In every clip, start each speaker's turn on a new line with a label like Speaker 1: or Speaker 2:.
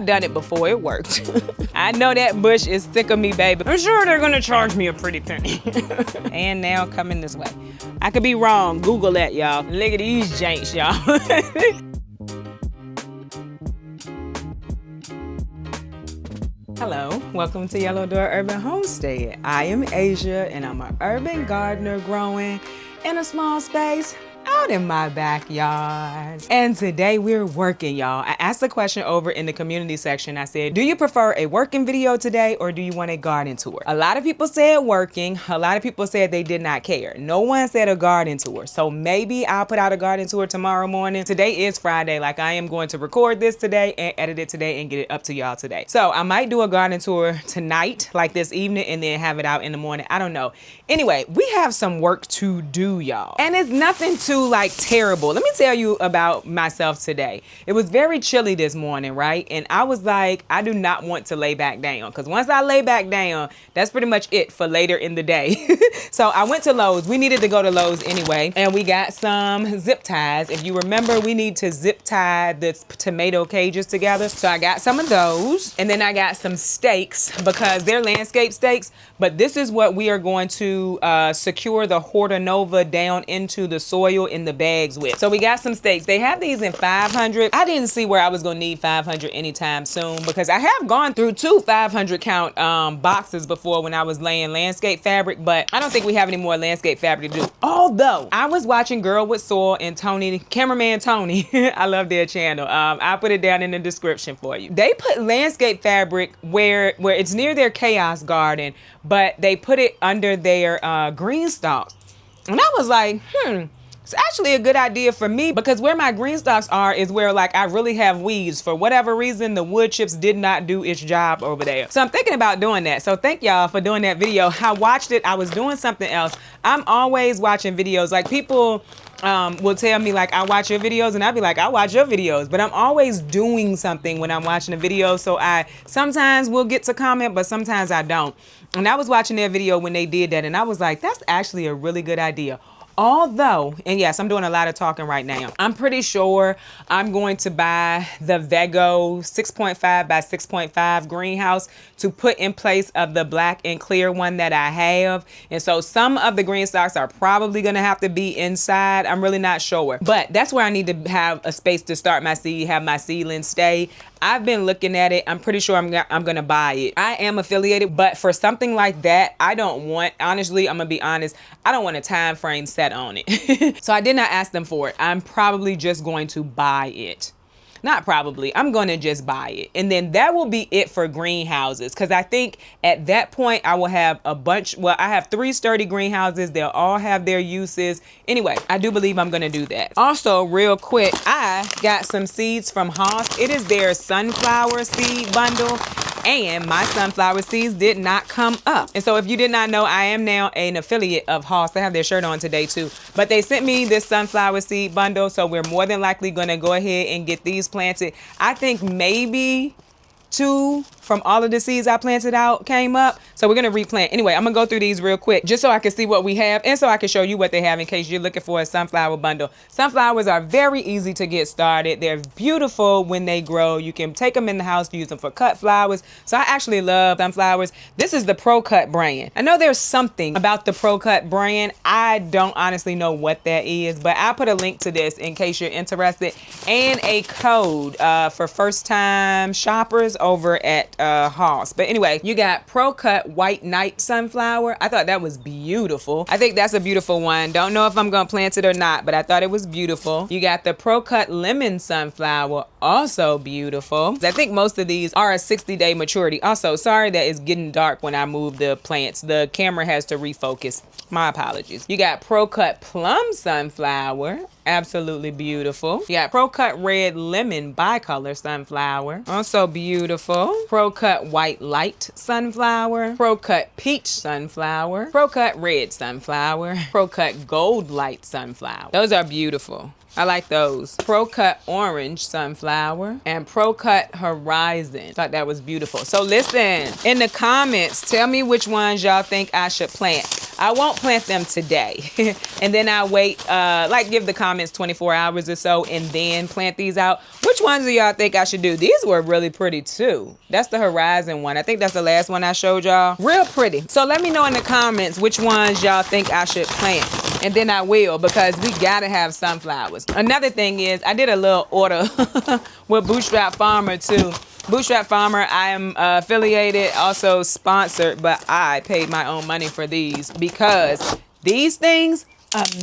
Speaker 1: I've done it before, it worked. I know that bush is sick of me, baby. I'm sure they're gonna charge me a pretty penny. And now coming this way. I could be wrong, Google that, y'all. Look at these janks, y'all. Hello, welcome to Yellow Door Urban Homestead. I am Asia and I'm an urban gardener growing in a small space out in my backyard. And today we're working, y'all. I asked a question over in the community section. I said, do you prefer a working video today or do you want a garden tour? A lot of people said working. A lot of people said they did not care. No one said a garden tour. So maybe I'll put out a garden tour tomorrow morning. Today is Friday. Like I am going to record this today and edit it today and get it up to y'all today. So I might do a garden tour tonight, like this evening, and then have it out in the morning. I don't know. Anyway, we have some work to do, y'all. And it's nothing too like terrible. Let me tell you about myself today. It was very chilly this morning, right? And I was like, I do not want to lay back down because once I lay back down, that's pretty much it for later in the day. So I went to Lowe's. We needed to go to Lowe's anyway. And we got some zip ties. If you remember, we need to zip tie the tomato cages together. So I got some of those. And then I got some stakes because they're landscape stakes. But this is what we are going to secure the Horta Nova down into the soil in the bags with. So we got some stakes. They have these in 500. I didn't see where I was gonna need 500 anytime soon because I have gone through 2 500 count boxes before when I was laying landscape fabric, but I don't think we have any more landscape fabric to do. Although I was watching Girl with Soil and Tony, Cameraman Tony. I love their channel. I'll put it down in the description for you. They put landscape fabric where it's near their chaos garden, but they put it under their green stalks. And I was like, it's actually a good idea for me because where my green stalks are is where like I really have weeds. For whatever reason, the wood chips did not do its job over there. So I'm thinking about doing that. So thank y'all for doing that video. I watched it. I was doing something else. I'm always watching videos. Like people will tell me like, I watch your videos, and I'll be like, I watch your videos, but I'm always doing something when I'm watching a video. So I sometimes will get to comment, but sometimes I don't. And I was watching their video when they did that. And I was like, that's actually a really good idea. Although, and yes, I'm doing a lot of talking right now. I'm pretty sure I'm going to buy the Vego 6.5 by 6.5 greenhouse to put in place of the black and clear one that I have. And so some of the green stalks are probably going to have to be inside. I'm really not sure, but that's where I need to have a space to start my seed, have my seedlings stay. I've been looking at it. I'm pretty sure I'm going to buy it. I am affiliated, but for something like that, I don't want, honestly, I'm going to be honest, I don't want a time frame set on it. So I did not ask them for it. I'm probably just going to buy it. Not probably, I'm gonna just buy it. And then that will be it for greenhouses. Cause I think at that point I will have a bunch, well, I have 3 sturdy greenhouses. They'll all have their uses. Anyway, I do believe I'm gonna do that. Also, real quick, I got some seeds from Haas. It is their sunflower seed bundle. And my sunflower seeds did not come up. And so if you did not know, I am now an affiliate of Haas. They have their shirt on today too. But they sent me this sunflower seed bundle. So we're more than likely gonna go ahead and get these planted. I think maybe 2 from all of the seeds I planted out came up. So we're gonna replant. Anyway, I'm gonna go through these real quick just so I can see what we have and so I can show you what they have in case you're looking for a sunflower bundle. Sunflowers are very easy to get started. They're beautiful when they grow. You can take them in the house to use them for cut flowers. So I actually love sunflowers. This is the Pro Cut brand. I know there's something about the Pro Cut brand. I don't honestly know what that is, but I'll put a link to this in case you're interested and a code for first time shoppers over at Haas. But anyway, you got Pro Cut White Night Sunflower. I thought that was beautiful. I think that's a beautiful one. Don't know if I'm gonna plant it or not, but I thought it was beautiful. You got the Pro Cut Lemon Sunflower, also beautiful. I think most of these are a 60-day maturity. Also, sorry that it's getting dark when I move the plants. The camera has to refocus. My apologies. You got Pro Cut Plum Sunflower. Absolutely beautiful. You got Pro Cut Red Lemon Bicolor Sunflower. Also beautiful. Pro Cut White Light Sunflower. Pro Cut Peach Sunflower. Pro Cut Red Sunflower. Pro Cut Gold Light Sunflower. Those are beautiful. I like those. Pro Cut Orange Sunflower and Pro Cut Horizon. Thought that was beautiful. So listen, in the comments, tell me which ones y'all think I should plant. I won't plant them today. And then I'll wait, like give the comments 24 hours or so and then plant these out. Which Which ones do y'all think I should do? These were really pretty too. That's the Horizon one. I think that's the last one I showed y'all. Real pretty. So let me know in the comments which ones y'all think I should plant. And then I will, because we gotta have sunflowers. Another thing is I did a little order with Bootstrap Farmer too. Bootstrap Farmer, I am affiliated, also sponsored, but I paid my own money for these because these things,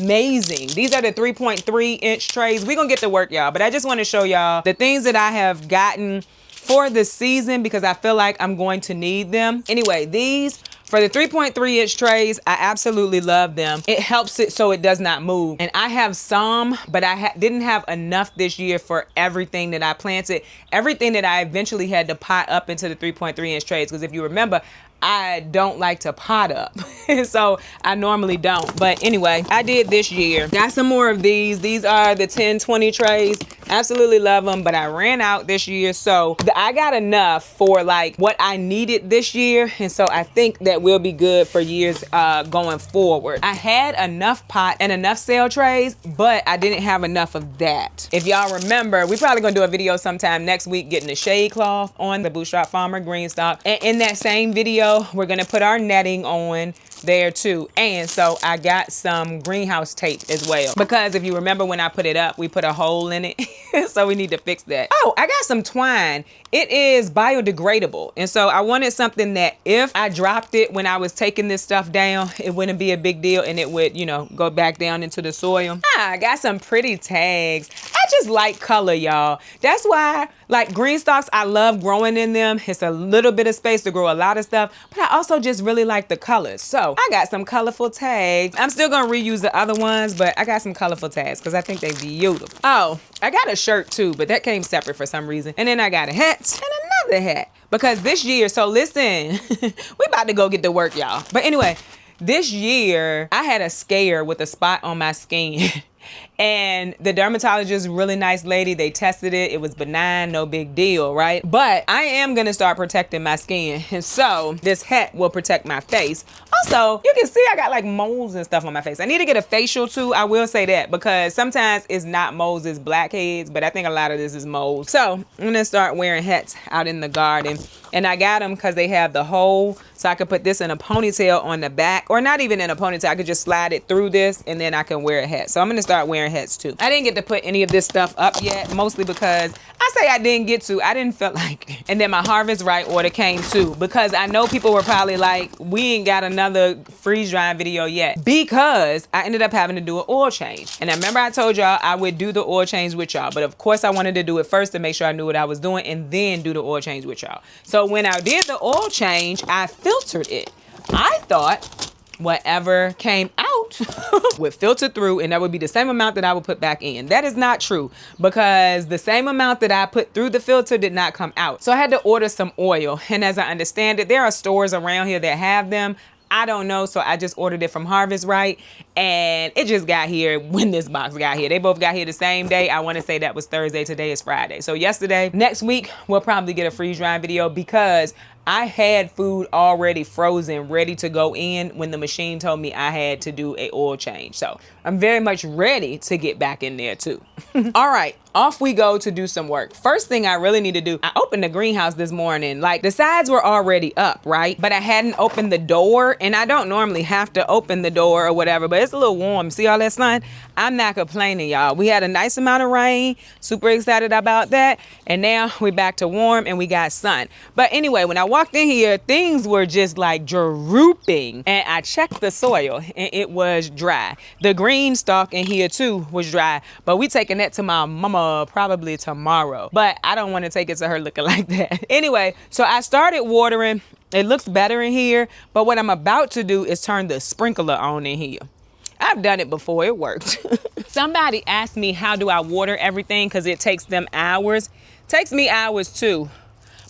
Speaker 1: amazing. These are the 3.3 inch trays. We're gonna get to work, y'all, but I just want to show y'all the things that I have gotten for the season because I feel like I'm going to need them. Anyway, these for the 3.3 inch trays, I absolutely love them. It helps it so it does not move. And I have some, but I didn't have enough this year for everything that I planted. Everything that I eventually had to pot up into the 3.3 inch trays. Because if you remember, I don't like to pot up. So I normally don't. But anyway, I did this year. Got some more of these. These are the 10-20 trays. Absolutely love them, but I ran out this year. So I got enough for like what I needed this year. And so I think that will be good for years going forward. I had enough pot and enough sale trays, but I didn't have enough of that. If y'all remember, we probably gonna do a video sometime next week getting the shade cloth on the Bootstrap Farmer green stock. And in that same video, we're gonna put our netting on there too. And so I got some greenhouse tape as well, because if you remember when I put it up, we put a hole in it. So we need to fix that. Oh, I got some twine. It is biodegradable. And so I wanted something that if I dropped it when I was taking this stuff down, it wouldn't be a big deal and it would, you know, go back down into the soil. I got some pretty tags. I just like color, y'all. That's why, like green stalks, I love growing in them. It's a little bit of space to grow a lot of stuff, but I also just really like the colors. So I got some colorful tags. I'm still gonna reuse the other ones, but I got some colorful tags because I think they're beautiful. Oh, I got a shirt too, but that came separate for some reason. And then I got a hat and another hat because this year, so listen, we about to go get to work, y'all. But anyway, this year I had a scare with a spot on my skin. And the dermatologist, really nice lady, they tested it. It was benign, no big deal, right? But I am gonna start protecting my skin. And so this hat will protect my face. Also, you can see I got like moles and stuff on my face. I need to get a facial too, I will say that, because sometimes it's not moles, it's blackheads, but I think a lot of this is moles. So I'm gonna start wearing hats out in the garden. And I got them because they have the hole, so I could put this in a ponytail on the back, or not even in a ponytail. I could just slide it through this and then I can wear a hat. So I'm gonna start wearing hats too. I didn't get to put any of this stuff up yet, mostly because I say I didn't get to, I didn't feel like it. And then my Harvest Right order came too, because I know people were probably like, we ain't got another freeze drying video yet, because I ended up having to do an oil change. And I remember I told y'all I would do the oil change with y'all, but of course I wanted to do it first to make sure I knew what I was doing and then do the oil change with y'all. So when I did the oil change, I filtered it. I thought whatever came out would filter through and that would be the same amount that I would put back in. That is not true, because the same amount that I put through the filter did not come out. So I had to order some oil. And as I understand it, there are stores around here that have them. I don't know, so I just ordered it from Harvest Right, and it just got here when this box got here. They both got here the same day. I want to say that was Thursday. Today is Friday. So yesterday, next week, we'll probably get a freeze drying video, because I had food already frozen, ready to go in when the machine told me I had to do a oil change. So I'm very much ready to get back in there too. All right, off we go to do some work. First thing I really need to do, I opened the greenhouse this morning. Like the sides were already up, right? But I hadn't opened the door, and I don't normally have to open the door or whatever, but it's a little warm. See all that sun? I'm not complaining, y'all. We had a nice amount of rain, super excited about that. And now we're back to warm and we got sun. But anyway, when I walked in here, things were just like drooping, and I checked the soil and it was dry. The green stalk in here too was dry, but we taking that to my mama probably tomorrow, but I don't want to take it to her looking like that. Anyway, so I started watering. It looks better in here, but what I'm about to do is turn the sprinkler on in here. I've done it before, it worked. Somebody asked me how do I water everything, because it takes them hours. Takes me hours too.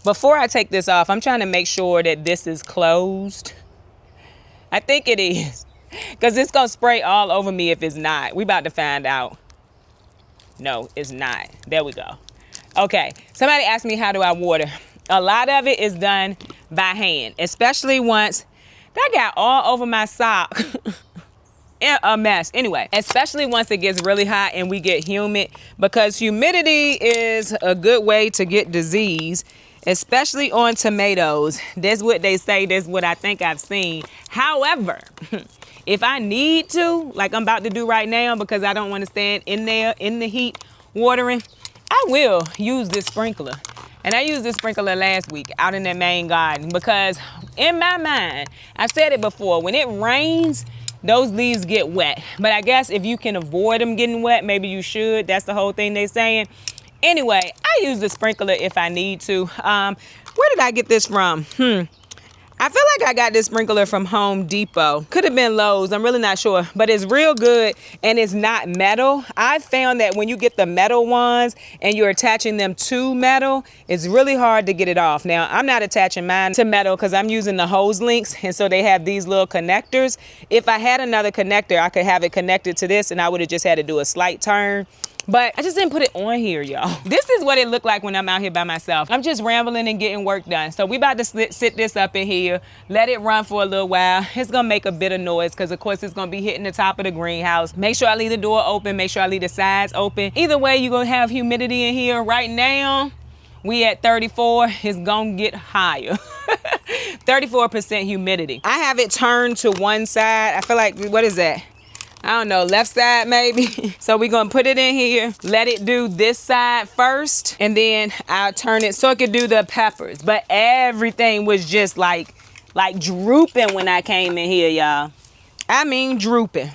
Speaker 1: Before I take this off, I'm trying to make sure that this is closed. I think it is, because it's gonna spray all over me if it's not. We about to find out. No, it's not. There we go. Okay, somebody asked me how do I water. A lot of it is done by hand, especially once that got all over my sock. a mess. Anyway, especially once it gets really hot and we get humid, because humidity is a good way to get disease, especially on tomatoes. That's what they say. That's what I think I've seen. However, if I need to, like I'm about to do right now, because I don't want to stand in there in the heat watering, I will use this sprinkler. And I used this sprinkler last week out in that main garden, because in my mind, I've said it before, when it rains, those leaves get wet. But I guess if you can avoid them getting wet, maybe you should. That's the whole thing they're saying. Anyway, I use the sprinkler if I need to. Where did I get this from? I feel like I got this sprinkler from Home Depot. Could have been Lowe's, I'm really not sure, but it's real good and it's not metal. I found that when you get the metal ones and you're attaching them to metal, it's really hard to get it off. Now, I'm not attaching mine to metal because I'm using the hose links, and so they have these little connectors. If I had another connector, I could have it connected to this and I would have just had to do a slight turn. But I just didn't put it on here, y'all. This is what it looked like when I'm out here by myself. I'm just rambling and getting work done. So we about to sit this up in here, let it run for a little while. It's gonna make a bit of noise because of course it's gonna be hitting the top of the greenhouse. Make sure I leave the door open, make sure I leave the sides open. Either way, you're gonna have humidity in here. Right now, we at 34, it's gonna get higher. 34% humidity. I have it turned to one side. I feel like, what is that? I don't know, left side maybe. So we're gonna put it in here, let it do this side first, and then I'll turn it so it could do the peppers. But everything was just like drooping when I came in here, y'all. I mean drooping.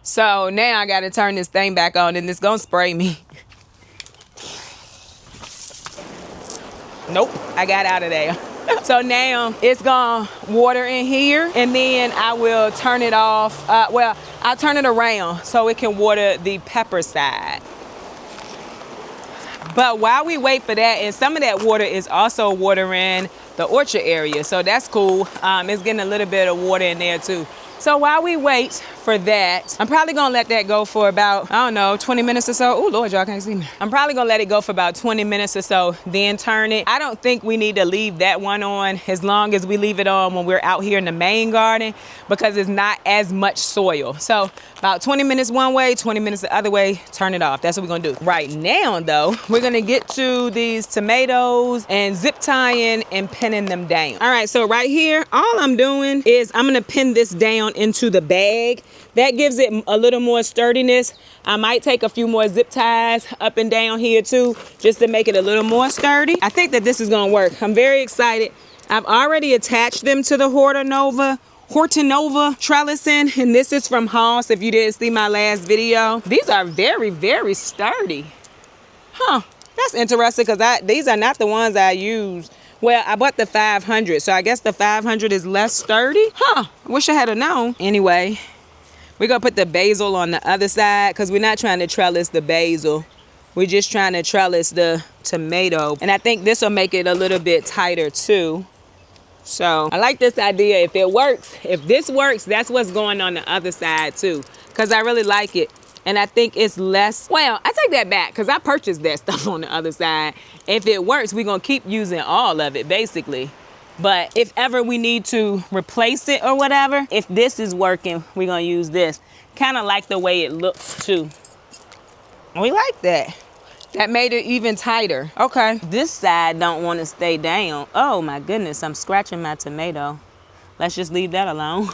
Speaker 1: So now I gotta turn this thing back on and it's gonna spray me. Nope, I got out of there. So now it's gonna water in here, and then I will turn it off. Well, I'll turn it around so it can water the pepper side. But while we wait for that, and some of that water is also watering the orchard area, so that's cool. It's getting a little bit of water in there too. So while we wait for that, I'm probably gonna let that go for about, I don't know, 20 minutes or so. Oh Lord, y'all can't see me. I'm probably gonna let it go for about 20 minutes or so, then turn it. I don't think we need to leave that one on as long as we leave it on when we're out here in the main garden, because it's not as much soil. So about 20 minutes one way, 20 minutes the other way, turn it off. That's what we're gonna do. Right now though, we're gonna get to these tomatoes and zip tying and pinning them down. All right, so right here, all I'm doing is I'm gonna pin this down into the bag. That gives it a little more sturdiness. I might take a few more zip ties up and down here too, just to make it a little more sturdy. I think that this is gonna work. I'm very excited. I've already attached them to the Hortanova trellising, and this is from Haas if you didn't see my last video. These are very, very sturdy. Huh, that's interesting because these are not the ones I use. Well, I bought the 500, so I guess the 500 is less sturdy. Huh, I wish I had known. Anyway, we're gonna put the basil on the other side because we're not trying to trellis the basil. We're just trying to trellis the tomato. And I think this will make it a little bit tighter too. So I like this idea. If it works, if this works, that's what's going on the other side too, because I really like it. And I think it's less, well, I take that back because I purchased that stuff on the other side. If it works, we're gonna keep using all of it basically. But if ever we need to replace it or whatever, if this is working, we're gonna use this. Kind of like the way it looks too. We like that. That made it even tighter. Okay. This side don't want to stay down. Oh my goodness, I'm scratching my tomato. Let's just leave that alone.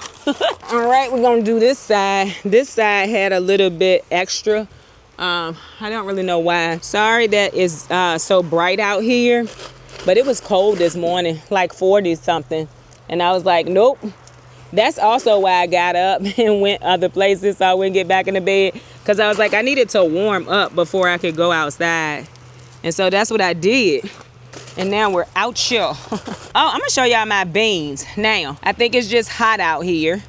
Speaker 1: All right, we're gonna do this side. This side had a little bit extra. I don't really know why. Sorry that it's so bright out here, but it was cold this morning, like 40 something. And I was like, nope. That's also why I got up and went other places so I wouldn't get back in the bed. Because I was like, I needed to warm up before I could go outside. And so that's what I did. And now we're out here. Oh, I'm gonna show y'all my beans. Now, I think it's just hot out here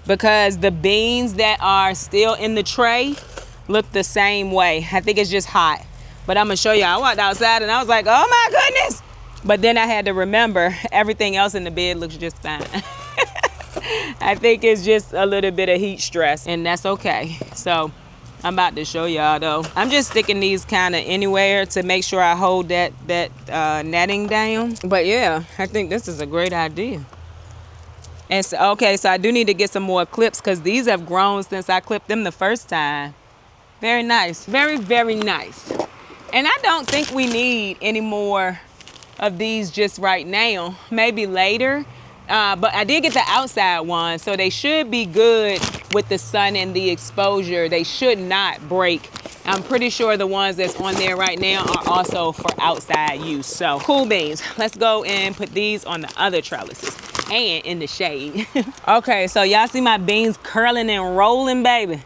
Speaker 1: because the beans that are still in the tray look the same way. I think it's just hot. But I'm gonna show y'all. I walked outside and I was like, oh my goodness. But then I had to remember everything else in the bed looks just fine. I think it's just a little bit of heat stress, and that's okay. So I'm about to show y'all though. I'm just sticking these kind of anywhere to make sure I hold that netting down. But yeah, I think this is a great idea. And so, okay, so I do need to get some more clips because these have grown since I clipped them the first time. Very nice. Very, very nice. And I don't think we need any more of these just right now. Maybe later. But I did get the outside ones, so they should be good with the sun and the exposure. They should not break. I'm pretty sure the ones that's on there right now are also for outside use. So cool beans. Let's go and put these on the other trellises and in the shade. Okay, so y'all see my beans curling and rolling, baby.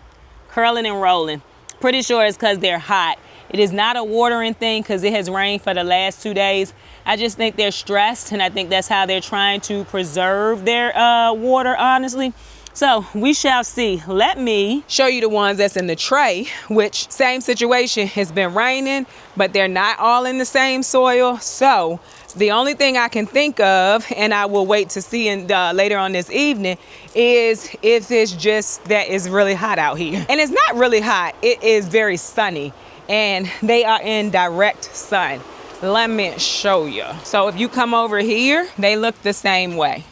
Speaker 1: Curling and rolling. Pretty sure it's because they're hot. It is not a watering thing because it has rained for the last 2 days. I just think they're stressed, and I think that's how they're trying to preserve their water, honestly. So we shall see. Let me show you the ones that's in the tray, which same situation. Has been raining, but they're not all in the same soil. So the only thing I can think of, and I will wait to see later on this evening, is if it's just that it's really hot out here. And it's not really hot. It is very sunny, and they are in direct sun. Let me show you. So if you come over here, they look the same way.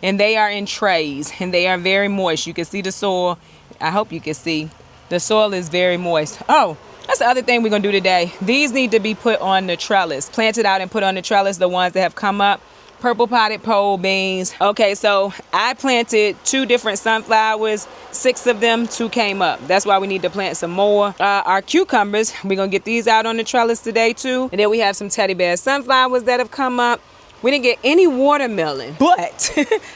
Speaker 1: And they are in trays, and they are very moist. You can see the soil. I hope you can see. The soil is very moist. Oh, that's the other thing we're gonna do today. These need to be put on the trellis. Planted out and put on the trellis, the ones that have come up. Purple potted pole beans. Okay, so I planted 2 different sunflowers, 6 of them, 2 came up. That's why we need to plant some more. Our cucumbers, we're gonna get these out on the trellis today too. And then we have some teddy bear sunflowers that have come up. We didn't get any watermelon, but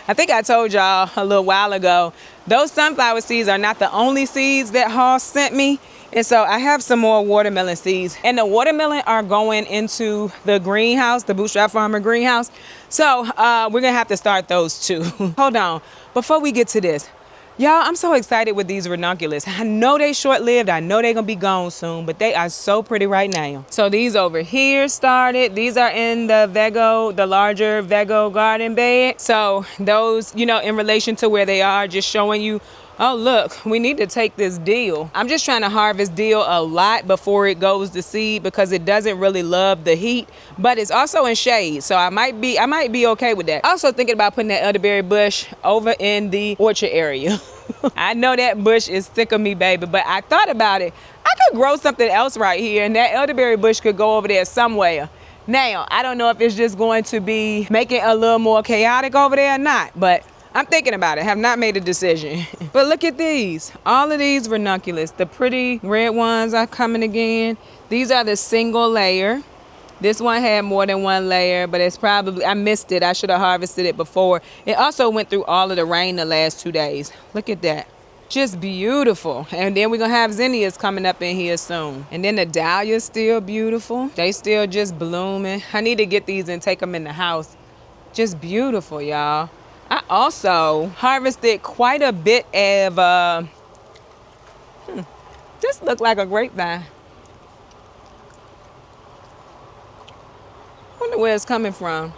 Speaker 1: I think I told y'all a little while ago, those sunflower seeds are not the only seeds that Hoss sent me. And so I have some more watermelon seeds, and the watermelon are going into the greenhouse, the Bootstrap Farmer greenhouse. So we're gonna have to start those too. Hold on, before we get to this, y'all, I'm so excited with these ranunculus. I know they short-lived, I know they're gonna be gone soon, but they are so pretty right now. So these over here started. These are in the Vego, the larger Vego garden bed. So those, you know, in relation to where they are, just showing you, oh look, we need to take this deal. I'm just trying to harvest deal a lot before it goes to seed because it doesn't really love the heat, but it's also in shade, so I might be okay with that. Also thinking about putting that elderberry bush over in the orchard area. I know that bush is sick of me, baby, but I thought about it. I could grow something else right here, and that elderberry bush could go over there somewhere. Now, I don't know if it's just going to be making it a little more chaotic over there or not, but I'm thinking about it. Have not made a decision. But look at these. All of these ranunculus. The pretty red ones are coming again. These are the single layer. This one had more than 1 layer, but it's probably, I missed it. I should have harvested it before. It also went through all of the rain the last 2 days. Look at that. Just beautiful. And then we're gonna have zinnias coming up in here soon. And then the dahlia's still beautiful. They still just blooming. I need to get these and take them in the house. Just beautiful, y'all. I also harvested quite a bit of, this looked like a grapevine. Wonder where it's coming from.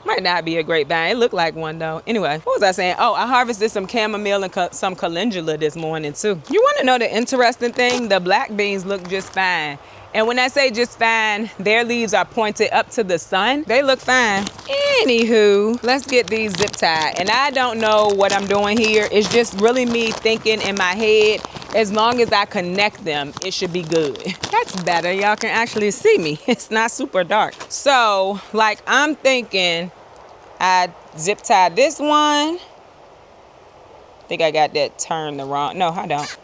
Speaker 1: Might not be a grapevine. It looked like one though. Anyway, what was I saying? Oh, I harvested some chamomile and some calendula this morning too. You want to know the interesting thing? The black beans look just fine. And when I say just fine, their leaves are pointed up to the sun. They look fine. Anywho, let's get these zip tied. And I don't know what I'm doing here. It's just really me thinking in my head, as long as I connect them, it should be good. That's better. Y'all can actually see me. It's not super dark. So, like, I'm thinking I zip tied this one. I think I got that turned the wrong. No, I don't.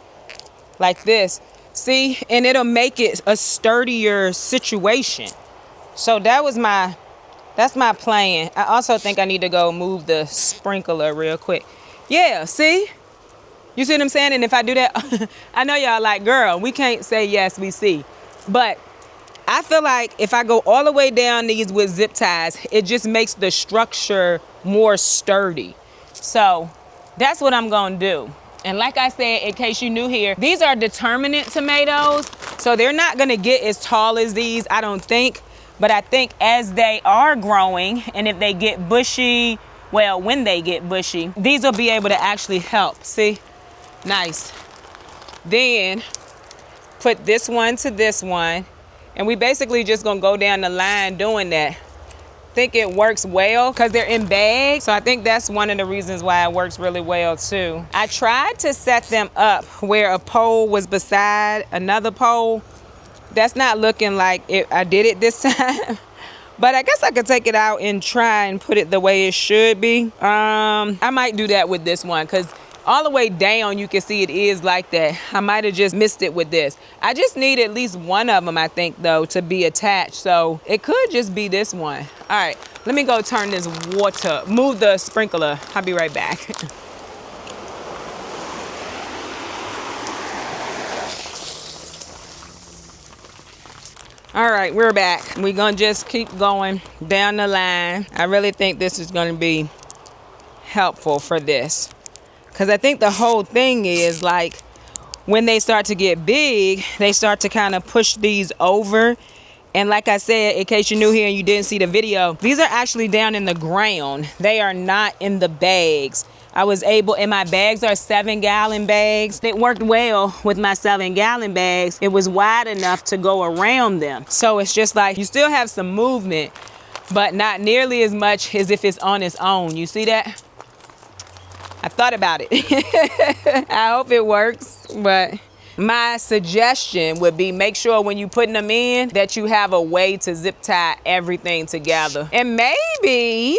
Speaker 1: Like this. See, and it'll make it a sturdier situation. So that's my plan. I also think I need to go move the sprinkler real quick. Yeah, see? You see what I'm saying? And if I do that, I know y'all like, girl, we can't say yes, we see. But I feel like if I go all the way down these with zip ties, it just makes the structure more sturdy. So that's what I'm gonna do. And like I said, in case you're new here, these are determinate tomatoes. So they're not gonna get as tall as these, I don't think. But I think as they are growing, and if they get bushy, well, when they get bushy, these will be able to actually help, see? Nice. Then put this one to this one. And we basically just gonna go down the line doing that. think it works well because they're in bags. So I think that's one of the reasons why it works really well too. I tried to set them up where a pole was beside another pole. That's not looking like I did it this time. But I guess I could take it out and try and put it the way it should be. I might do that with this one because all the way down you can see it is like that. I might have just missed it with this. I just need at least one of them, I think, though, to be attached. So it could just be this one. All right, let me go turn this water, move the sprinkler. I'll be right back. All right, we're back. We're gonna just keep going down the line. I really think this is gonna be helpful for this. Because I think the whole thing is like when they start to get big, they start to kind of push these over. And like I said, in case you're new here and you didn't see the video, these are actually down in the ground. They are not in the bags. I was able, and my bags are 7-gallon bags. It worked well with my 7-gallon bags. It was wide enough to go around them. So it's just like you still have some movement, but not nearly as much as if it's on its own. You see that? I thought about it. I hope it works, but my suggestion would be make sure when you're putting them in that you have a way to zip tie everything together. And maybe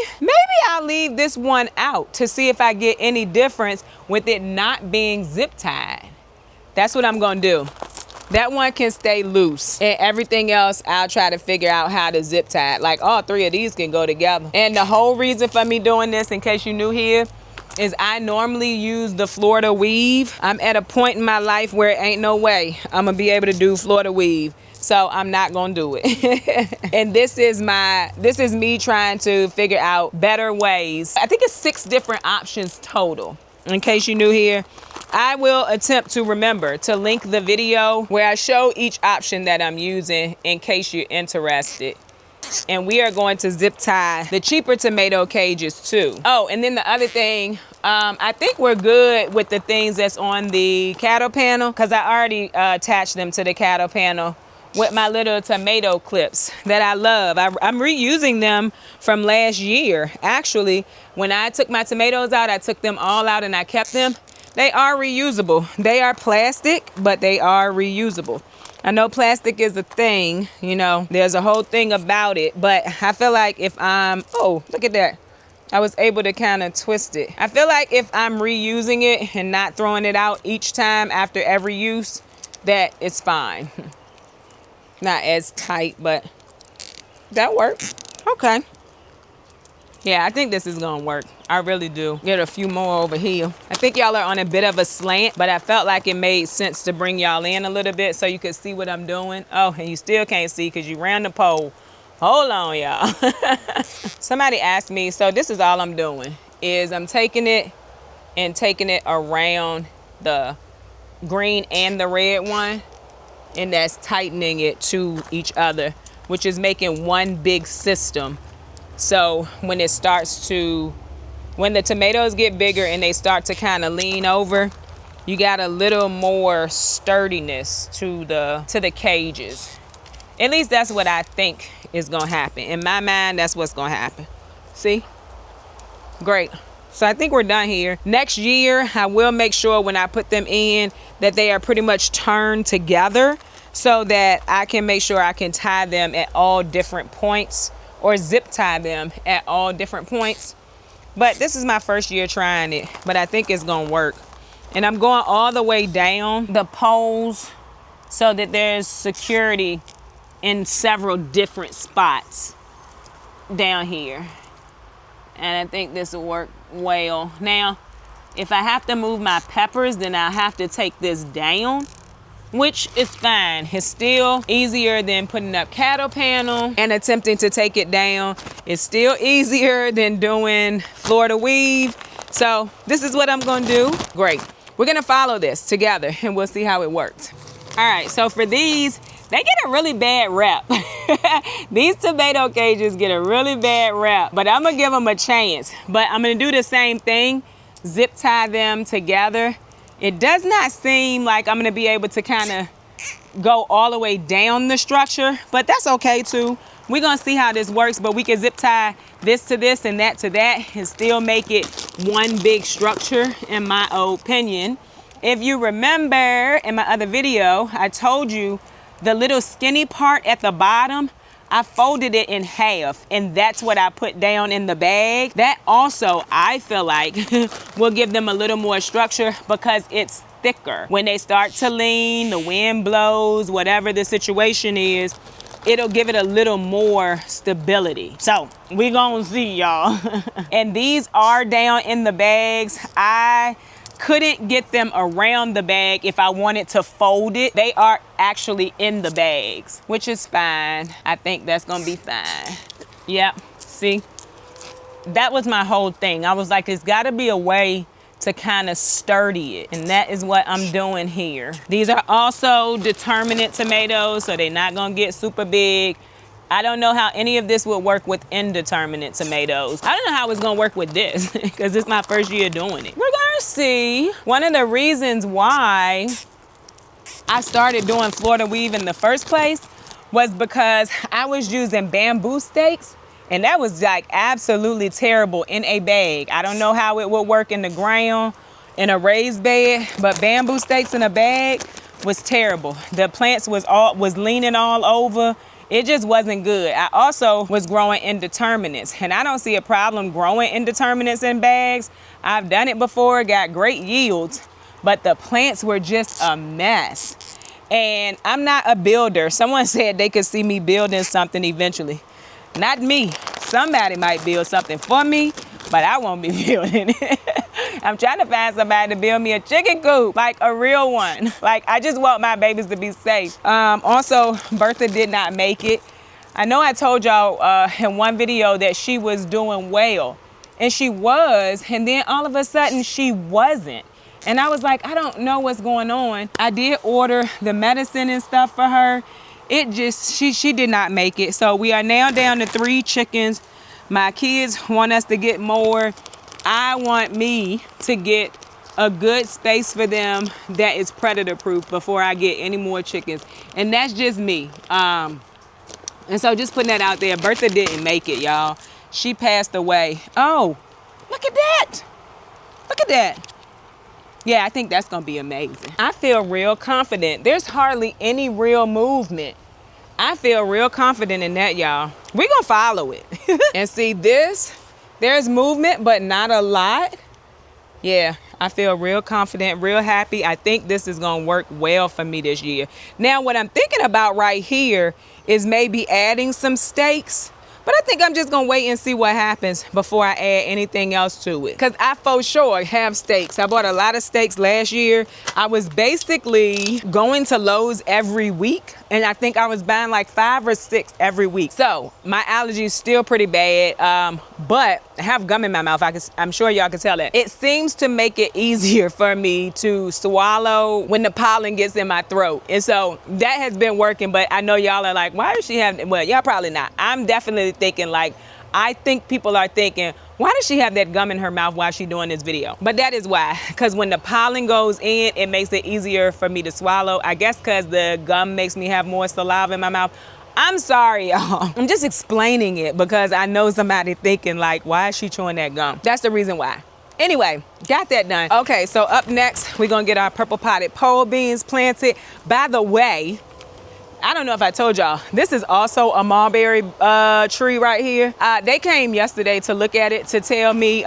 Speaker 1: I'll leave this one out to see if I get any difference with it not being zip tied. That's what I'm gonna do. That one can stay loose and everything else I'll try to figure out how to zip tie it. Like all 3 of these can go together. And the whole reason for me doing this, in case you're new here, is I normally use the Florida weave. I'm at a point in my life where it ain't no way I'm gonna be able to do Florida weave. So I'm not gonna do it. And this is me trying to figure out better ways. I think it's 6 different options total. In case you're new here, I will attempt to remember to link the video where I show each option that I'm using in case you're interested. And we are going to zip tie the cheaper tomato cages too. Oh, and then the other thing, I think we're good with the things that's on the cattle panel because I already attached them to the cattle panel with my little tomato clips that I love. I'm reusing them from last year. Actually, when I took my tomatoes out, I took them all out and I kept them. They are reusable. They are plastic, but they are reusable. I know plastic is a thing, you know, there's a whole thing about it, but I feel like if oh, look at that. I was able to kind of twist it. I feel like if I'm reusing it and not throwing it out each time after every use, that it's fine. Not as tight, but that works. Okay. Yeah, I think this is gonna work. I really do. Get a few more over here. I think y'all are on a bit of a slant, but I felt like it made sense to bring y'all in a little bit so you could see what I'm doing. Oh, and you still can't see because you ran the pole. Hold on, y'all. Somebody asked me, so this is all I'm doing, is I'm taking it and taking it around the green and the red one, and that's tightening it to each other, which is making one big system. So when the tomatoes get bigger and they start to kind of lean over, you got a little more sturdiness to the cages. At least that's what I think is gonna happen. In my mind, that's what's gonna happen. See? Great. So I think we're done here. Next year, I will make sure when I put them in that they are pretty much turned together so that I can make sure I can tie them at all different points, or zip tie them at all different points. But this is my first year trying it, but I think it's gonna work. And I'm going all the way down the poles so that there's security in several different spots down here. And I think this will work well. Now, if I have to move my peppers, then I'll have to take this down, which is fine. It's still easier than putting up cattle panel and attempting to take it down. It's still easier than doing Florida weave. So this is what I'm gonna do. Great. We're gonna follow this together and we'll see how it works. All right, so for these, they get a really bad rep. These tomato cages get a really bad rep, but I'm gonna give them a chance. But I'm gonna do the same thing, zip tie them together. It does not seem like I'm gonna be able to kind of go all the way down the structure, but that's okay too. We're gonna see how this works, but we can zip tie this to this and that to that and still make it one big structure, in my opinion. If you remember in my other video, I told you the little skinny part at the bottom, I folded it in half, and that's what I put down in the bag. That also, I feel like, will give them a little more structure because it's thicker. When they start to lean, the wind blows, whatever the situation is, it'll give it a little more stability. So we gonna see, y'all. And these are down in the bags. I couldn't get them around the bag if I wanted to fold it. They are actually in the bags, which is fine. I think that's gonna be fine. Yep, see? That was my whole thing. I was like, there's gotta be a way to kind of sturdy it. And that is what I'm doing here. These are also determinate tomatoes, so they're not gonna get super big. I don't know how any of this would work with indeterminate tomatoes. I don't know how it's gonna work with this because it's my first year doing it. We're gonna see. One of the reasons why I started doing Florida weave in the first place was because I was using bamboo stakes, and that was like absolutely terrible in a bag. I don't know how it would work in the ground in a raised bed, but bamboo stakes in a bag was terrible. The plants was leaning all over. It just wasn't good. I also was growing indeterminates, and I don't see a problem growing indeterminates in bags. I've done it before, got great yields, but the plants were just a mess. And I'm not a builder. Someone said they could see me building something eventually. Not me. Somebody might build something for me, but I won't be building it. I'm trying to find somebody to build me a chicken coop, like a real one. Like, I just want my babies to be safe. Also, Bertha did not make it. I know I told y'all in one video that she was doing well, and she was, and then all of a sudden she wasn't. And I was like, I don't know what's going on. I did order the medicine and stuff for her. It just, she did not make it. So we are now down to 3 chickens. My kids want us to get more. I want me to get a good space for them that is predator proof before I get any more chickens. And that's just me. And so just putting that out there. Bertha didn't make it, y'all. She passed away. Oh, look at that. Look at that. Yeah, I think that's gonna be amazing. I feel real confident. There's hardly any real movement. I feel real confident in that, y'all. We're gonna follow it. And see this, there's movement, but not a lot. Yeah, I feel real confident, real happy. I think this is gonna work well for me this year. Now, what I'm thinking about right here is maybe adding some stakes. But I think I'm just gonna wait and see what happens before I add anything else to it. Cause I for sure have steaks. I bought a lot of steaks last year. I was basically going to Lowe's every week, and I think I was buying like 5 or 6 every week. So my allergy is still pretty bad, but I have gum in my mouth. I'm sure y'all can tell that. It seems to make it easier for me to swallow when the pollen gets in my throat. And so that has been working, but I know y'all are like, why does she have, well, y'all probably not. I'm definitely thinking like, I think people are thinking, why does she have that gum in her mouth while she's doing this video? But that is why, because when the pollen goes in, it makes it easier for me to swallow. I guess because the gum makes me have more saliva in my mouth. I'm sorry, y'all. I'm just explaining it because I know somebody thinking like, why is she chewing that gum? That's the reason why. Anyway, got that done. Okay, so up next, we're gonna get our purple potted pole beans planted. By the way, I don't know if I told y'all, this is also a mulberry tree right here. They came yesterday to look at it to tell me,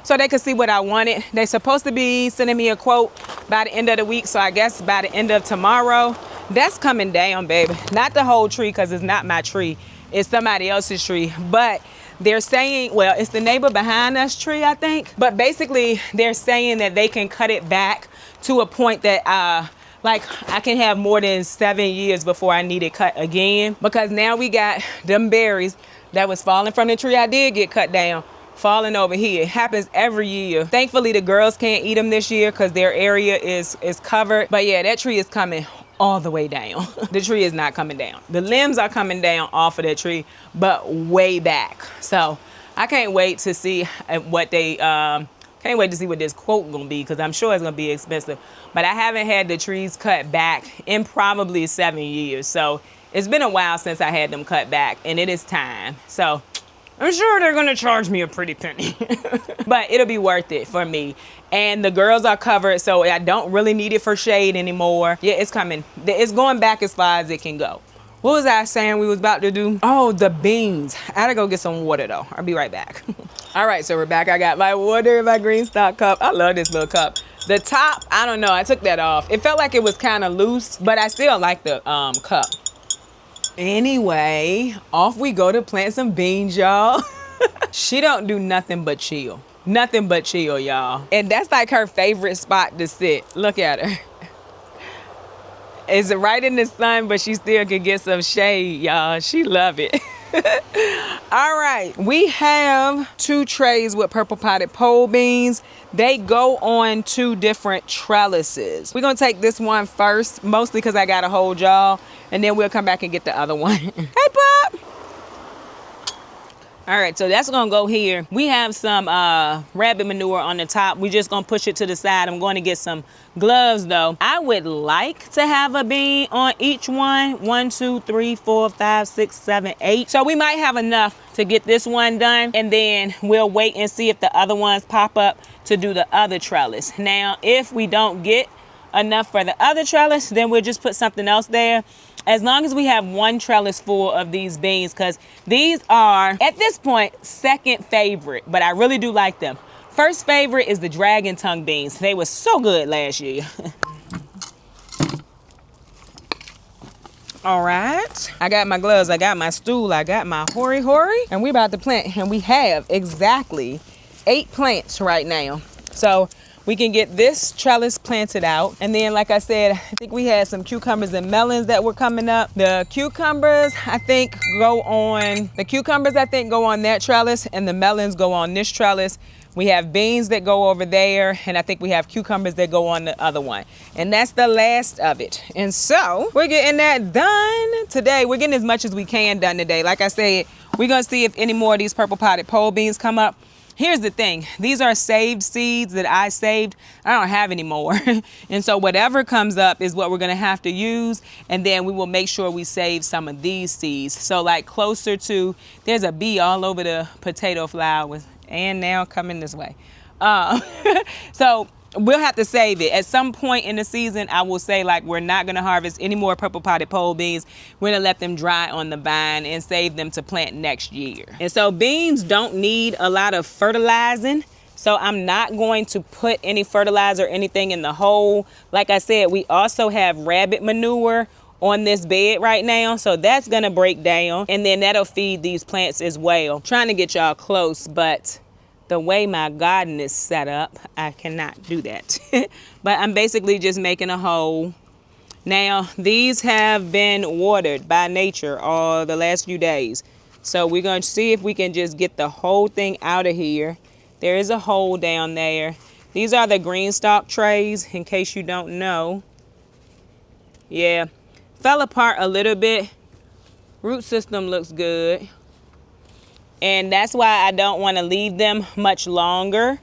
Speaker 1: so they could see what I wanted. They're supposed to be sending me a quote by the end of the week, so I guess by the end of tomorrow. That's coming down, baby. Not the whole tree, because it's not my tree. It's somebody else's tree. But they're saying, well, it's the neighbor behind us tree, I think. But basically, they're saying that they can cut it back to a point that, like, I can have more than 7 years before I need it cut again. Because now we got them berries that was falling from the tree I did get cut down, falling over here. It happens every year. Thankfully, the girls can't eat them this year because their area is covered. But yeah, that tree is coming all the way down. The tree is not coming down. The limbs are coming down off of that tree, but way back. So I can't wait to see what they, can't wait to see what this quote gonna be, because I'm sure it's gonna be expensive. But I haven't had the trees cut back in probably 7 years. So it's been a while since I had them cut back, and it is time. So I'm sure they're gonna charge me a pretty penny, but it'll be worth it for me. And the girls are covered, so I don't really need it for shade anymore. Yeah, it's coming. It's going back as far as it can go. What was I saying we was about to do? Oh, the beans. I gotta go get some water though. I'll be right back. All right, so we're back. I got my water in my green stock cup. I love this little cup. The top, I don't know, I took that off. It felt like it was kind of loose, but I still like the cup. Anyway, off we go to plant some beans, y'all. She don't do nothing but chill. Nothing but chill, y'all. And that's like her favorite spot to sit. Look at her. It's right in the sun, but she still can get some shade, y'all. She love it. All right, we have 2 trays with purple potted pole beans. They go on 2 different trellises. We're gonna take this one first, mostly because I got a whole jar, and then we'll come back and get the other one. Hey, Pop. All right, so that's gonna go here. We have some rabbit manure on the top. We just gonna push it to the side. I'm going to get some gloves though. I would like to have a bean on each one. 1, 2, 3, 4, 5, 6, 7, 8. So we might have enough to get this one done, and then we'll wait and see if the other ones pop up to do the other trellis. Now, if we don't get enough for the other trellis, then we'll just put something else there. As long as we have 1 trellis full of these beans, because these are, at this point, second favorite, but I really do like them. First favorite is the dragon tongue beans. They were so good last year. All right, I got my gloves, I got my stool, I got my hori, and we about to plant, and we have exactly 8 plants right now. So we can get this trellis planted out. And then, like I said, I think we had some cucumbers and melons that were coming up. The cucumbers, I think, go on that trellis, and the melons go on this trellis. We have beans that go over there, and I think we have cucumbers that go on the other one. And that's the last of it. And so we're getting that done today. We're getting as much as we can done today. Like I said, we're gonna see if any more of these purple potted pole beans come up. Here's the thing, these are saved seeds that I saved. I don't have any more. And so whatever comes up is what we're gonna have to use, and then we will make sure we save some of these seeds. So like closer to, there's a bee all over the potato flowers, and now coming this way. So we'll have to save it. At some point in the season, I will say, like, we're not gonna harvest any more purple potted pole beans. We're gonna let them dry on the vine and save them to plant next year. And so beans don't need a lot of fertilizing. So I'm not going to put any fertilizer or anything in the hole. Like I said, we also have rabbit manure on this bed right now. So that's gonna break down, and then that'll feed these plants as well. Trying to get y'all close, but the way my garden is set up, I cannot do that. But I'm basically just making a hole. Now, these have been watered by nature all the last few days. So we're going to see if we can just get the whole thing out of here. There is a hole down there. These are the green stalk trays, in case you don't know. Yeah, fell apart a little bit. Root system looks good. And that's why I don't want to leave them much longer,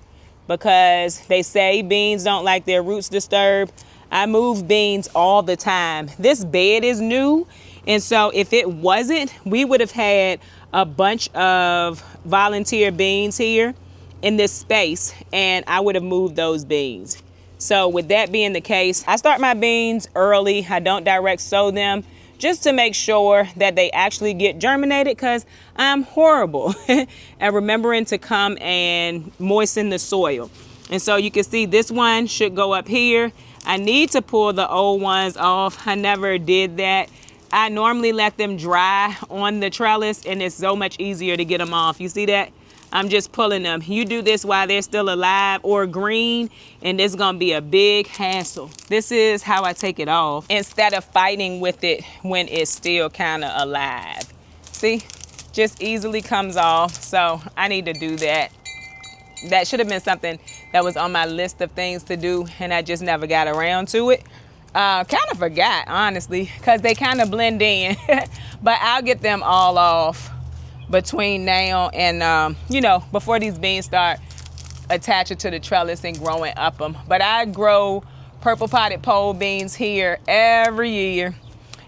Speaker 1: because they say beans don't like their roots disturbed. I move beans all the time. This bed is new, and so if it wasn't, we would have had a bunch of volunteer beans here in this space, and I would have moved those beans. So with that being the case, I start my beans early. I don't direct sow them, just to make sure that they actually get germinated, because I'm horrible at remembering to come and moisten the soil. And so you can see this one should go up here. I need to pull the old ones off. I never did that. I normally let them dry on the trellis, and it's so much easier to get them off. You see that? I'm just pulling them. You do this while they're still alive or green, and it's gonna be a big hassle. This is how I take it off, instead of fighting with it when it's still kind of alive. See, just easily comes off. So I need to do that. That should have been something that was on my list of things to do, and I just never got around to it. Kind of forgot, honestly, because they kind of blend in. But I'll get them all off between now and, you know, before these beans start attaching to the trellis and growing up them. But I grow purple potted pole beans here every year.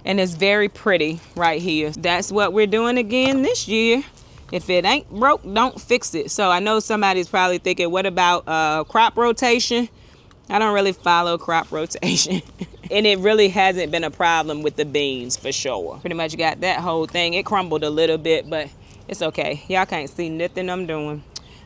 Speaker 1: And it's very pretty right here. That's what we're doing again this year. If it ain't broke, don't fix it. So I know somebody's probably thinking, what about crop rotation? I don't really follow crop rotation. And it really hasn't been a problem with the beans for sure. Pretty much got that whole thing. It crumbled a little bit, but it's okay. Y'all can't see nothing I'm doing.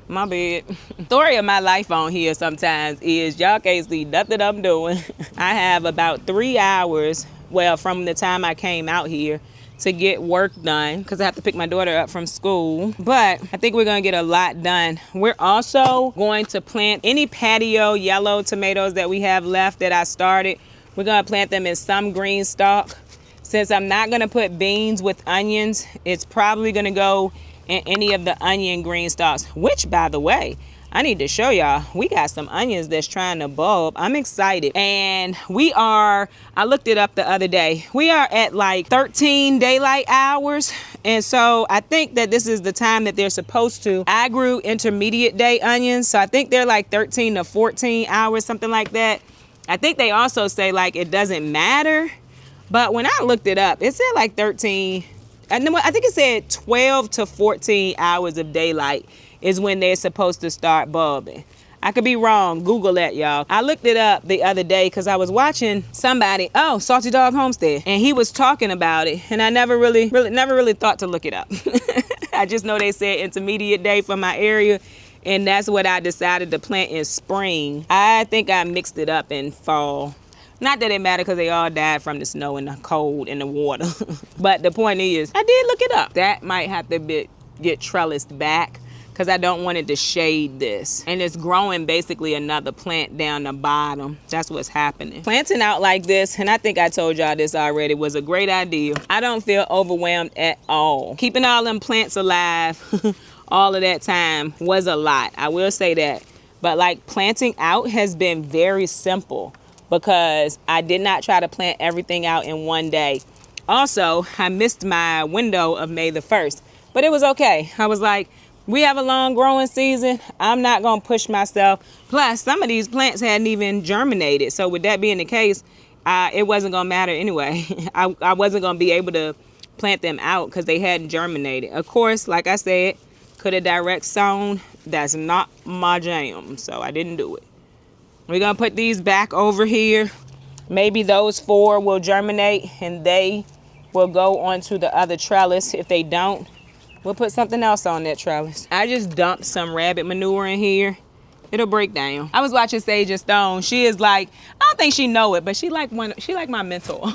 Speaker 1: My bad. Story of my life on here sometimes is y'all can't see nothing I'm doing. I have about 3 hours, well, from the time I came out here to get work done because I have to pick my daughter up from school. But I think we're gonna get a lot done. We're also going to plant any patio yellow tomatoes that we have left that I started. We're gonna plant them in some green stalk. Since I'm not gonna put beans with onions, it's probably gonna go in any of the onion green stalks, which by the way, I need to show y'all, we got some onions that's trying to bulb. I'm excited. And I looked it up the other day. We are at like 13 daylight hours. And so I think that this is the time that they're supposed to. I grew intermediate day onions. So I think they're like 13 to 14 hours, something like that. I think they also say like it doesn't matter. But when I looked it up, it said like 13. I think it said 12 to 14 hours of daylight is when they're supposed to start bulbing. I could be wrong. Google that, y'all. I looked it up the other day because I was watching somebody, Salty Dog Homestead, and he was talking about it, and I never really thought to look it up. I just know they said intermediate day for my area, and that's what I decided to plant in spring. I think I mixed it up in fall. Not that it mattered because they all died from the snow and the cold and the water. But the point is, I did look it up. That might have to get trellised back because I don't want it to shade this. And it's growing basically another plant down the bottom. That's what's happening. Planting out like this, and I think I told y'all this already, was a great idea. I don't feel overwhelmed at all. Keeping all them plants alive all of that time was a lot. I will say that. But like planting out has been very simple because I did not try to plant everything out in one day. Also, I missed my window of May the 1st, but it was okay. I was like, we have a long growing season. I'm not gonna push myself. Plus, some of these plants hadn't even germinated. So with that being the case, it wasn't gonna matter anyway. I wasn't gonna be able to plant them out because they hadn't germinated. Of course, like I said, could have direct sown. That's not my jam, so I didn't do it. We're gonna put these back over here. Maybe those 4 will germinate and they will go onto the other trellis. If they don't, we'll put something else on that trellis. I just dumped some rabbit manure in here. It'll break down. I was watching Sage and Stone. She is like, I don't think she know it, but she like my mentor.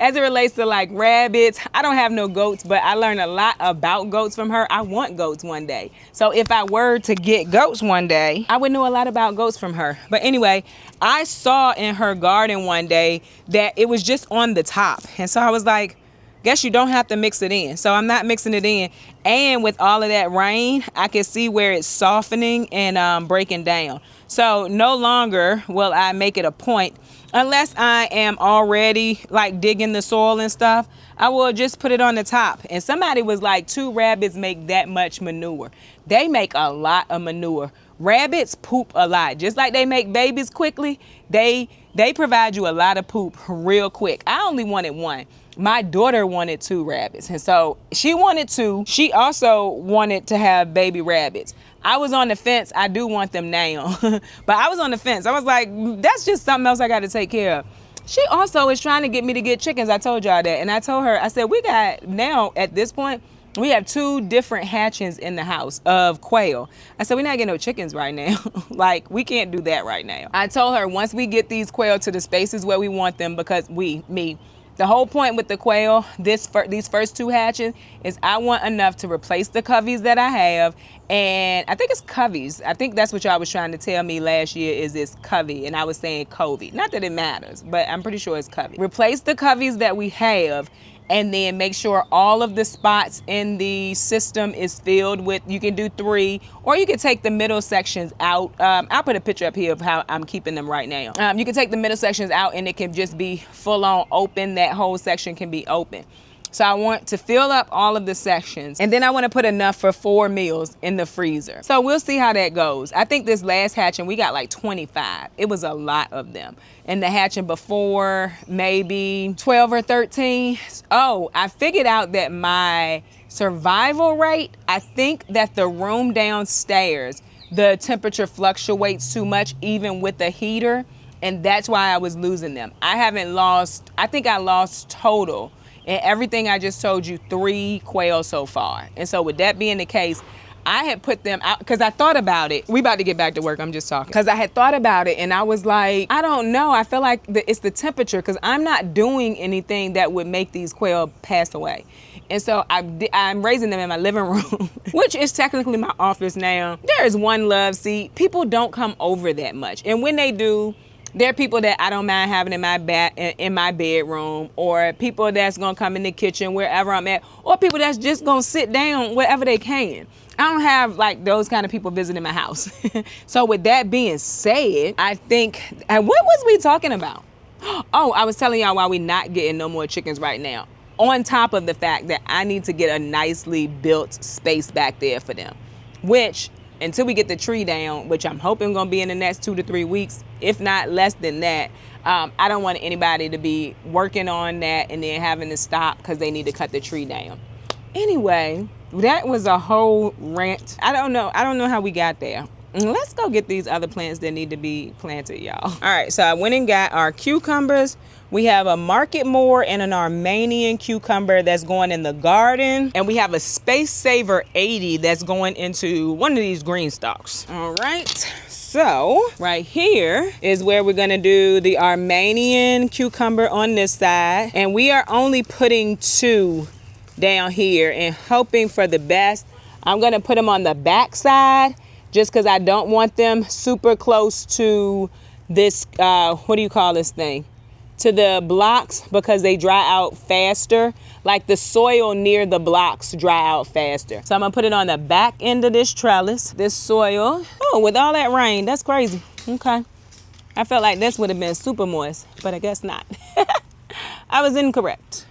Speaker 1: As it relates to like rabbits, I don't have no goats, but I learned a lot about goats from her. I want goats one day. So if I were to get goats one day, I would know a lot about goats from her. But anyway, I saw in her garden one day that it was just on the top. And so I was like, guess you don't have to mix it in. So I'm not mixing it in. And with all of that rain, I can see where it's softening and breaking down. So no longer will I make it a point, unless I am already like digging the soil and stuff, I will just put it on the top. And somebody was like, 2 rabbits make that much manure. They make a lot of manure. Rabbits poop a lot. Just like they make babies quickly, they provide you a lot of poop real quick. I only wanted 1. My daughter wanted 2 rabbits. And so she wanted 2. She also wanted to have baby rabbits. I was on the fence. I do want them now. But I was on the fence. I was like, that's just something else I got to take care of. She also is trying to get me to get chickens. I told y'all that. And I told her, I said, we got now at this point, we have 2 different hatchings in the house of quail. I said, we're not getting no chickens right now. Like, we can't do that right now. I told her once we get these quail to the spaces where we want them, because the whole point with the quail, these first 2 hatching, is I want enough to replace the coveys that I have. And I think it's coveys. I think that's what y'all was trying to tell me last year is this covey. And I was saying covey. Not that it matters, but I'm pretty sure it's covey. Replace the coveys that we have and then make sure all of the spots in the system is filled with, you can do 3, or you can take the middle sections out. I'll put a picture up here of how I'm keeping them right now. You can take the middle sections out and it can just be full on open. That whole section can be open. So I want to fill up all of the sections, and then I want to put enough for 4 meals in the freezer. So we'll see how that goes. I think this last hatching, we got like 25. It was a lot of them. And the hatching before, maybe 12 or 13. Oh, I figured out that my survival rate, I think that the room downstairs, the temperature fluctuates too much even with the heater, and that's why I was losing them. I haven't lost, I think I lost total, and everything I just told you, 3 quail so far. And so with that being the case, I had put them out because I thought about it. We about to get back to work, I'm just talking. Because I had thought about it and I was like, I don't know. I feel like it's the temperature because I'm not doing anything that would make these quail pass away. And so I'm raising them in my living room, which is technically my office now. There is one love seat. People don't come over that much. And when they do, there are people that I don't mind having in my bedroom, or people that's gonna come in the kitchen wherever I'm at, or people that's just gonna sit down wherever they can. I don't have like those kind of people visiting my house. So with that being said, I think, and what was we talking about? Oh, I was telling y'all why we not getting no more chickens right now. On top of the fact that I need to get a nicely built space back there for them, which until we get the tree down, which I'm hoping gonna be in the next 2 to 3 weeks, if not less than that, I don't want anybody to be working on that and then having to stop because they need to cut the tree down. Anyway, that was a whole rant. I don't know how we got there. Let's go get these other plants that need to be planted, y'all. All right, so I went and got our cucumbers. We have a Market More and an Armenian cucumber that's going in the garden. And we have a Space Saver 80 that's going into one of these green stalks. All right, so right here is where we're gonna do the Armenian cucumber on this side. And we are only putting 2 down here and hoping for the best. I'm gonna put them on the back side just because I don't want them super close to this, what do you call this thing? To the blocks, because they dry out faster. Like the soil near the blocks dry out faster. So I'm gonna put it on the back end of this trellis, this soil. Oh, with all that rain, that's crazy. Okay. I felt like this would have been super moist, but I guess not. I was incorrect.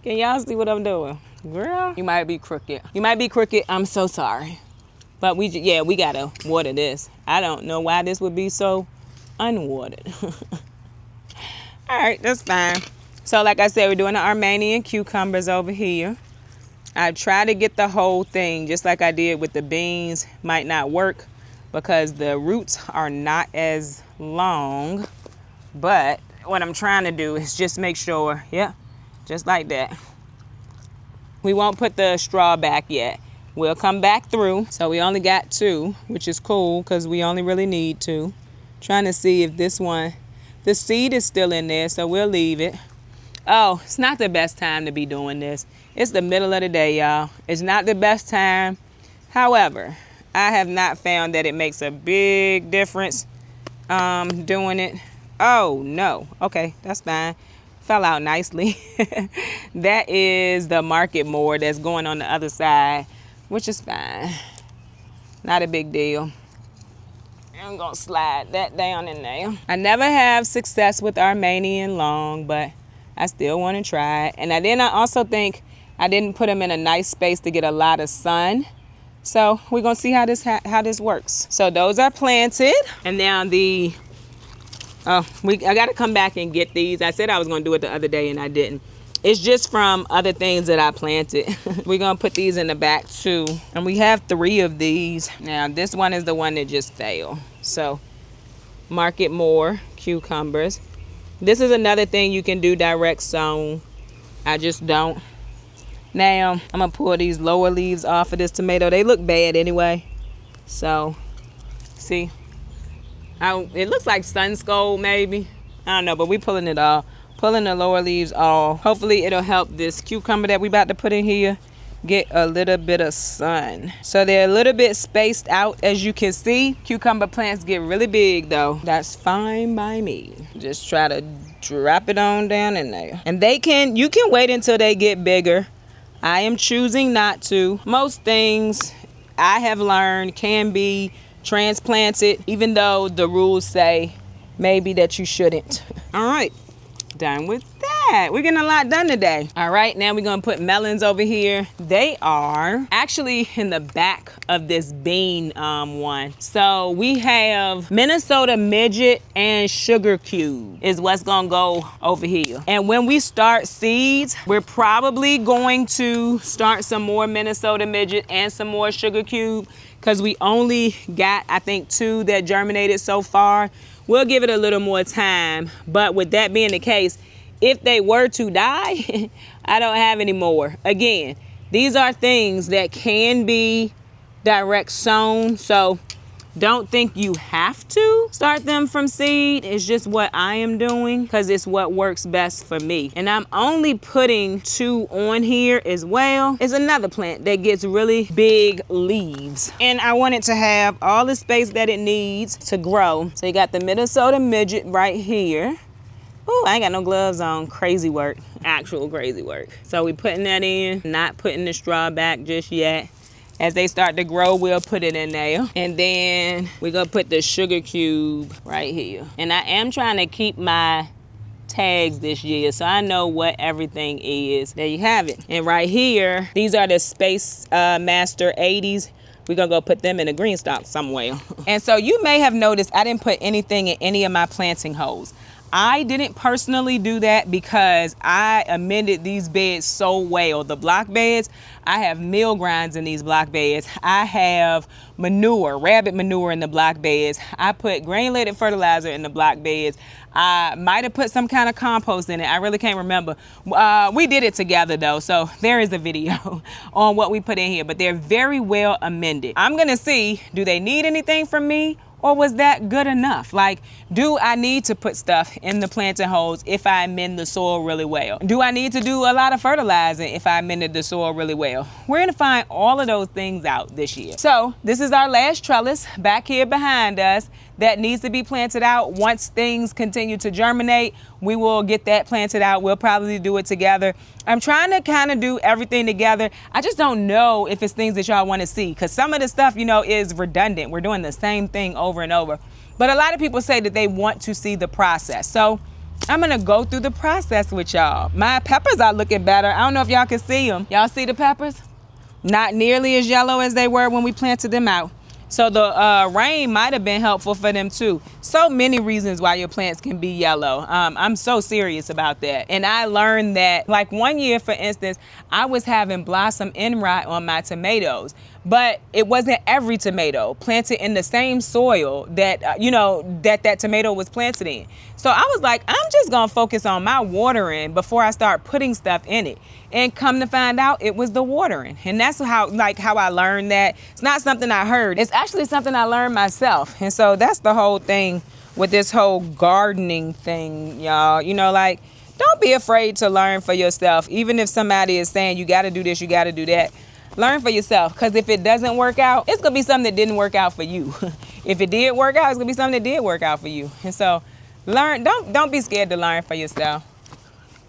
Speaker 1: Can y'all see what I'm doing? Girl, you might be crooked. You might be crooked, I'm so sorry. But we gotta water this. I don't know why this would be so unwatered. All right, that's fine. So like I said, we're doing the Armenian cucumbers over here. I try to get the whole thing, just like I did with the beans. Might not work because the roots are not as long. But what I'm trying to do is just make sure, yeah, just like that. We won't put the straw back yet. We'll come back through. So we only got 2, which is cool because we only really need 2. Trying to see if this one, the seed is still in there, so we'll leave it. Oh, it's not the best time to be doing this. It's the middle of the day, y'all. It's not the best time. However, I have not found that it makes a big difference doing it. Oh, no. Okay, that's fine. Fell out nicely. That is the Market More that's going on the other side, which is fine. Not a big deal. I'm gonna slide that down in there. I never have success with Armenian long, but I still want to try it. And then I also think I didn't put them in a nice space to get a lot of sun. So we're gonna see how this works. So those are planted, and now I gotta come back and get these. I said I was gonna do it the other day and I didn't. It's just from other things that I planted. We're gonna put these in the back too. And we have 3 of these. Now this one is the one that just failed. So Market More cucumbers. This is another thing you can do direct sown. I just don't. Now I'm gonna pull these lower leaves off of this tomato. They look bad anyway. So see, it looks like sun scald maybe. I don't know, but we pulling it off. Pulling the lower leaves off. Hopefully it'll help this cucumber that we about to put in here get a little bit of sun. So they're a little bit spaced out, as you can see. Cucumber plants get really big though. That's fine by me. Just try to drop it on down in there. And you can wait until they get bigger. I am choosing not to. Most things I have learned can be transplanted, even though the rules say maybe that you shouldn't. All right. Done with that. We're getting a lot done today. All right, now we're gonna put melons over here. They are actually in the back of this bean one. So we have Minnesota midget and sugar cube is what's gonna go over here. And when we start seeds, we're probably going to start some more Minnesota midget and some more sugar cube, because we only got, I think, 2 that germinated so far. We'll give it a little more time, but with that being the case, if they were to die, I don't have any more. Again, these are things that can be direct sown, so don't think you have to start them from seed. It's just what I am doing because it's what works best for me. And I'm only putting 2 on here as well. It's another plant that gets really big leaves. And I want it to have all the space that it needs to grow. So you got the Minnesota midget right here. Oh, I ain't got no gloves on. Crazy work, actual crazy work. So we putting that in, not putting the straw back just yet. As they start to grow, we'll put it in there. And then we're gonna put the sugar cube right here. And I am trying to keep my tags this year, so I know what everything is. There you have it. And right here, these are the Space Master 80s. We're gonna go put them in a green stock somewhere. And so you may have noticed I didn't put anything in any of my planting holes. I didn't personally do that because I amended these beds so well. The block beds, I have meal grinds in these block beds. I have manure, rabbit manure in the block beds. I put granulated fertilizer in the block beds. I might have put some kind of compost in it. I really can't remember. We did it together though, so there is a video on what we put in here, but they're very well amended. I'm gonna see, do they need anything from me? Or was that good enough? Like, do I need to put stuff in the planting holes if I amend the soil really well? Do I need to do a lot of fertilizing if I amended the soil really well? We're gonna find all of those things out this year. So this is our last trellis back here behind us that needs to be planted out. Once things continue to germinate, we will get that planted out. We'll probably do it together. I'm trying to kind of do everything together. I just don't know if it's things that y'all want to see, because some of the stuff, you know, is redundant. We're doing the same thing over and over. But a lot of people say that they want to see the process. So I'm gonna go through the process with y'all. My peppers are looking better. I don't know if y'all can see them. Y'all see the peppers? Not nearly as yellow as they were when we planted them out. So the rain might have been helpful for them too. So many reasons why your plants can be yellow. I'm so serious about that. And I learned that, like one year, for instance, I was having blossom end rot on my tomatoes, but it wasn't every tomato planted in the same soil that, you know, that tomato was planted in. So I was like, I'm just gonna focus on my watering before I start putting stuff in it. And come to find out, it was the watering. And that's how I learned that. It's not something I heard. It's actually something I learned myself. And so that's the whole thing with this whole gardening thing, y'all. You know, like, don't be afraid to learn for yourself. Even if somebody is saying you gotta do this, you gotta do that. Learn for yourself, because if it doesn't work out, it's gonna be something that didn't work out for you. If it did work out, it's gonna be something that did work out for you. And so learn, don't be scared to learn for yourself.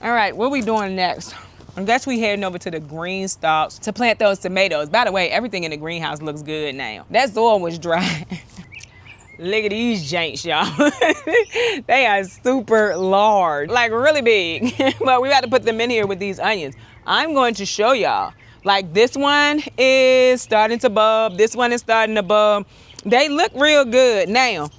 Speaker 1: All right, what are we doing next? I guess we heading over to the green stalks to plant those tomatoes. By the way, everything in the greenhouse looks good now. That soil was dry. Look at these janks, y'all. They are super large, like really big. But we got to put them in here with these onions. I'm going to show y'all. Like, this one is starting to bulb. This one is starting to bulb. They look real good. Now,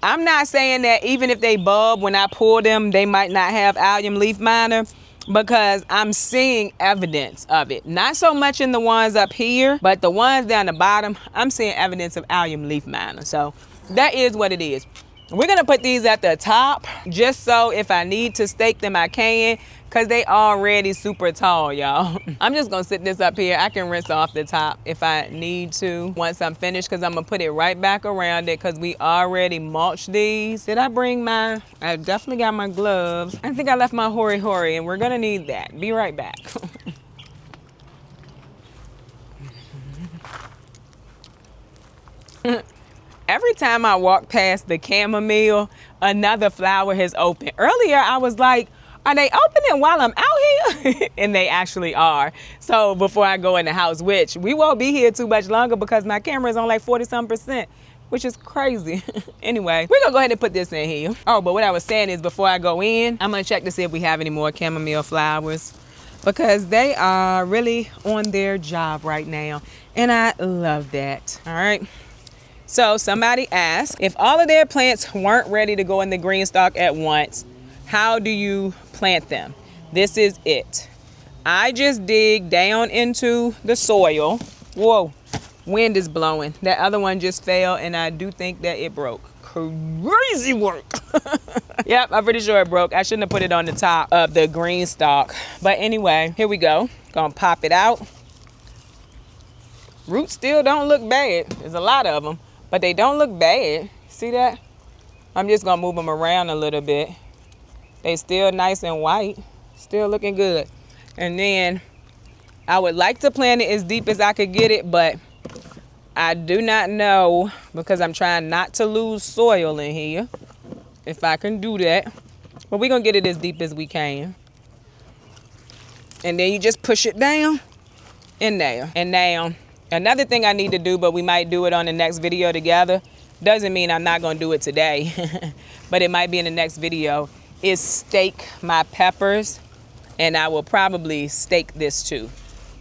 Speaker 1: I'm not saying that even if they bulb, when I pull them, they might not have allium leaf miner, because I'm seeing evidence of it. Not so much in the ones up here, but the ones down the bottom, I'm seeing evidence of allium leaf miner. So that is what it is. We're gonna put these at the top, just so if I need to stake them, I can, because they already super tall, y'all. I'm just gonna sit this up here. I can rinse off the top if I need to once I'm finished, because I'm gonna put it right back around it, because we already mulched these. Did I bring my, I definitely got my gloves. I think I left my hori, and we're gonna need that. Be right back. Every time I walk past the chamomile, another flower has opened. Earlier, I was like, are they opening while I'm out here? And they actually are. So before I go in the house, which we won't be here too much longer because my camera is on like 40-some%. which is crazy. Anyway, we're gonna go ahead and put this in here. Oh, but what I was saying is before I go in, I'm gonna check to see if we have any more chamomile flowers because they are really on their job right now. And I love that. All right. So somebody asked, if all of their plants weren't ready to go in the green stalk at once, how do you plant them? This is it. I just dig down into the soil. Whoa, wind is blowing. That other one just fell and I do think that it broke. Crazy work. Yep, I'm pretty sure it broke. I shouldn't have put it on the top of the green stalk. But anyway, here we go. Gonna pop it out. Roots still don't look bad. There's a lot of them, but they don't look bad. See that? I'm just gonna move them around a little bit. They still nice and white. Still looking good. And then I would like to plant it as deep as I could get it, but I do not know because I'm trying not to lose soil in here if I can do that. But we're gonna get it as deep as we can. And then you just push it down in there. And now, another thing I need to do, but we might do it on the next video together, doesn't mean I'm not gonna do it today, but it might be in the next video, is stake my peppers. And I will probably stake this too.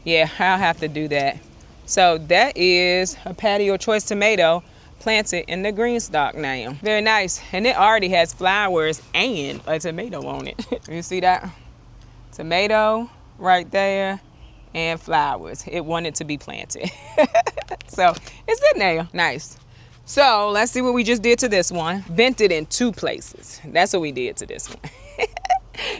Speaker 1: Yeah, I'll have to do that. So that is a patio choice tomato planted in the green stalk now. Very nice. And it already has flowers and a tomato on it. You see that? Tomato right there and flowers. It wanted to be planted. So it's in there. Nice. So let's see what we just did to this one. Bent it in 2 places. That's what we did to this one.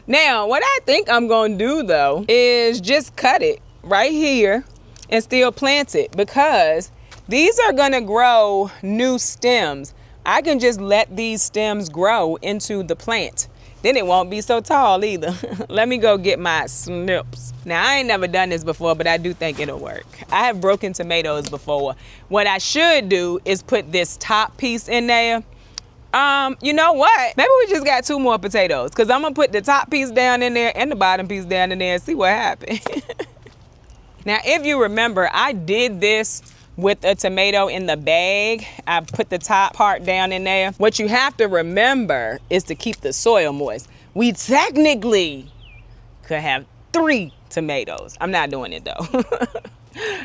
Speaker 1: Now, what I think I'm gonna do though is just cut it right here and still plant it because these are gonna grow new stems. I can just let these stems grow into the plant. Then it won't be so tall either. Let me go get my snips. Now, I ain't never done this before, but I do think it'll work. I have broken tomatoes before. What I should do is put this top piece in there. You know what? Maybe we just got 2 more potatoes because I'm gonna put the top piece down in there and the bottom piece down in there and see what happens. Now, if you remember, I did this with a tomato in the bag. I put the top part down in there. What you have to remember is to keep the soil moist. We technically could have 3 tomatoes. I'm not doing it though.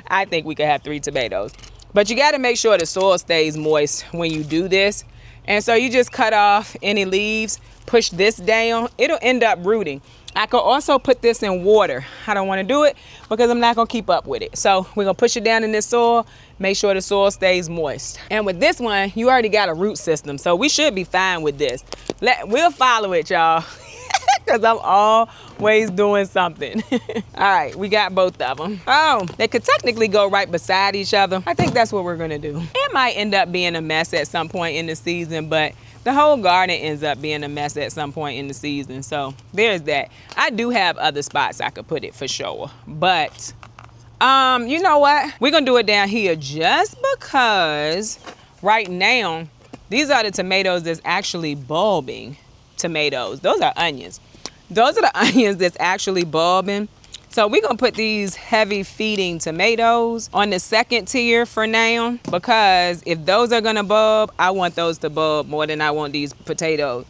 Speaker 1: I think we could have 3 tomatoes. But you gotta make sure the soil stays moist when you do this. And so you just cut off any leaves, push this down, it'll end up rooting. I could also put this in water. I don't wanna do it because I'm not gonna keep up with it. So we're gonna push it down in this soil, make sure the soil stays moist. And with this one, you already got a root system, so we should be fine with this. We'll follow it, y'all, because I'm always doing something. All right, we got both of them. Oh, they could technically go right beside each other. I think that's what we're gonna do. It might end up being a mess at some point in the season, but the whole garden ends up being a mess at some point in the season. So there's that. I do have other spots I could put it for sure. But you know what? We're gonna do it down here just because right now, these are the tomatoes that's actually bulbing tomatoes. Those are onions. Those are the onions that's actually bulbing. So we're gonna put these heavy feeding tomatoes on the 2nd tier for now, because if those are gonna bulb, I want those to bulb more than I want these tomatoes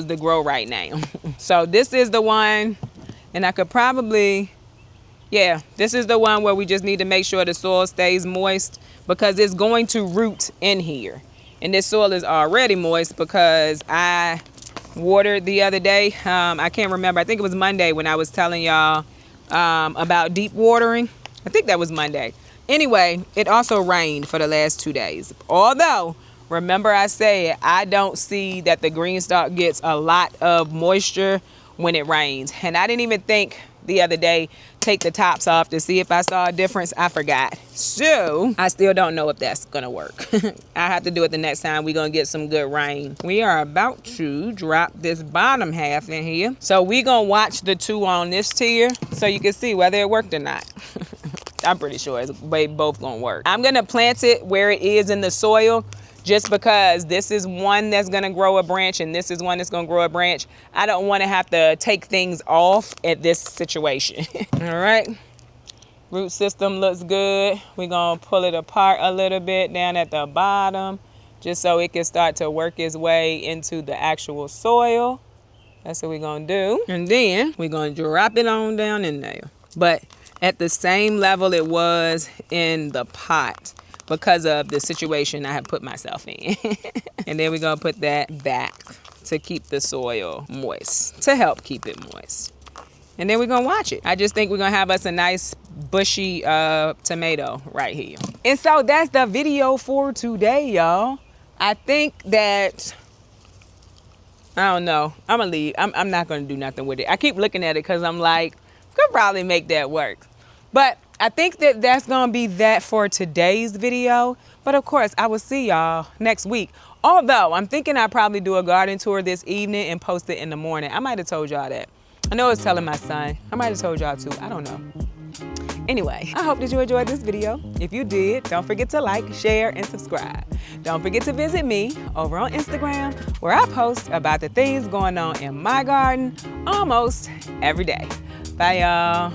Speaker 1: to grow right now. So this is the one, and I could probably, yeah, this is the one where we just need to make sure the soil stays moist because it's going to root in here. And this soil is already moist because I watered the other day. I can't remember. I think it was Monday when I was telling y'all about deep watering. I think that was Monday. Anyway, it also rained for the last 2 days. Although, remember I said I don't see that the green stalk gets a lot of moisture when it rains. And I didn't even think the other day take the tops off to see if I saw a difference. I forgot. So I still don't know if that's gonna work. I have to do it the next time we're gonna get some good rain. We are about to drop this bottom half in here. So we're gonna watch the 2 on this tier so you can see whether it worked or not. I'm pretty sure they both gonna work. I'm gonna plant it where it is in the soil just because this is one that's gonna grow a branch and this is one that's gonna grow a branch. I don't wanna have to take things off at this situation. All right, Root system looks good. We're gonna pull it apart a little bit down at the bottom just so it can start to work its way into the actual soil. That's what we're gonna do. And then we're gonna drop it on down in there. But at the same level it was in the pot because of the situation I have put myself in. And then we're gonna put that back to keep the soil moist, to help keep it moist. And then we're gonna watch it. I just think we're gonna have us a nice bushy tomato right here. And so that's the video for today, y'all. I think that, I don't know, I'm gonna leave. I'm not gonna do nothing with it. I keep looking at it because I'm like, could probably make that work. But I think that that's gonna be that for today's video. But of course, I will see y'all next week. Although I'm thinking I'll probably do a garden tour this evening and post it in the morning. I might have told y'all that. I know I was telling my son. I might have told y'all too. I don't know. Anyway, I hope that you enjoyed this video. If you did, don't forget to like, share, and subscribe. Don't forget to visit me over on Instagram where I post about the things going on in my garden almost every day. Bye, y'all.